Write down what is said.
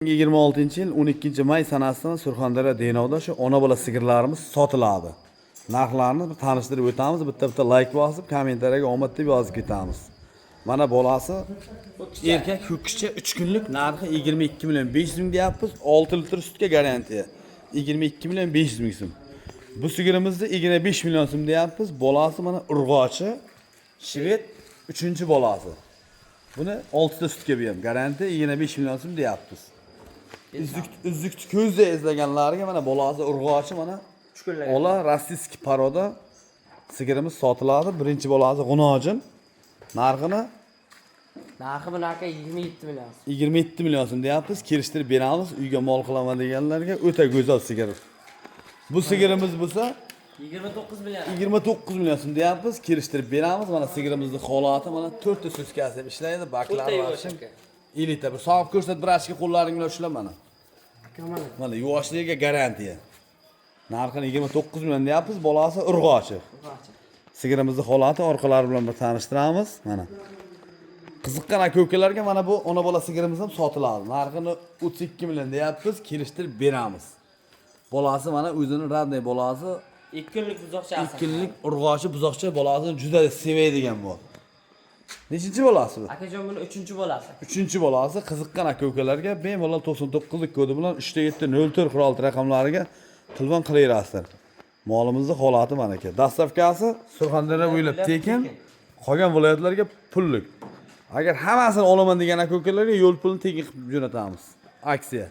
2026-yil 12-may sanasida Surxondaryo Denovda shu ona bola sigirlarimiz sotiladi. Narxlarini tanishtirib o'tamiz. Bitta like bosib, kommentariyaga omad deb yozib ketamiz. Mana bolasi erkak ho'kizcha 3 kunlik narxi 22 million 500 ming deyapmiz. 6 litr sutga garantiya. 22 million 500 ming so'm. Bu sigirimizni 25 million so'm deyapmiz. Bolasi mana urg'ochi Shved 3-bolasi. Buni 6 ta sutga beramiz. Garantiya 25 million so'm deyapmiz. Üzlük ko'zda izlaganlarga mana bolasi urg'ochi mana ola rossiyskiy paroda sigirimiz sotiladi. Birinchi bolasi g'unojin. Narxi bunaqa 27 million. 27 million so'm deyapmiz. Kelishtirib beramiz. Uyga mol qilaman deganlarga o'ta go'zal sigir. Bu sigirimiz bo'lsa 29 million. 29 million so'm deyapmiz. Kelishtirib beramiz. Mana sigirimizning holati mana 4 ta suskasi deb ishlaydi. Baklari yaxshi. Elita bir sog'ib ko'rsat, bir ashki qo'llaring bilan ushlab mana. Mana yuvashligiga garantiya. Narxini 29 million deyapmiz. Bolasi urg'ochi. Sigirimizning holati orqalari bilan bir tanishtiramiz. Mana. Qiziqqan aka-ukalarga mana bu ona bola sigirimiz ham sotiladi. Narxini 32 million deyapmiz. Kelishtirib beramiz. Bolasi mana o'zini radniy bolasi. 2 kunlik buzoqcha. 2 kunlik urg'ochi buzoqcha bolasini juda sevadigan bu. Nechinchi bolasi bu? Akajon buni 3-bolasi. 3-bolasi qiziqqan aka-ukalarga bemalol 99lik kodi bilan 370406 raqamlariga telefon qilaverasizlar. Molimizning holati mana aka. Dastavkasi Surxondaryo bo'ylab tekin, qolgan viloyatlarga pullik. Agar hammasini olaman degan aka-ukalarga yo'l pulini tekin qilib jo'natamiz. Aksiya.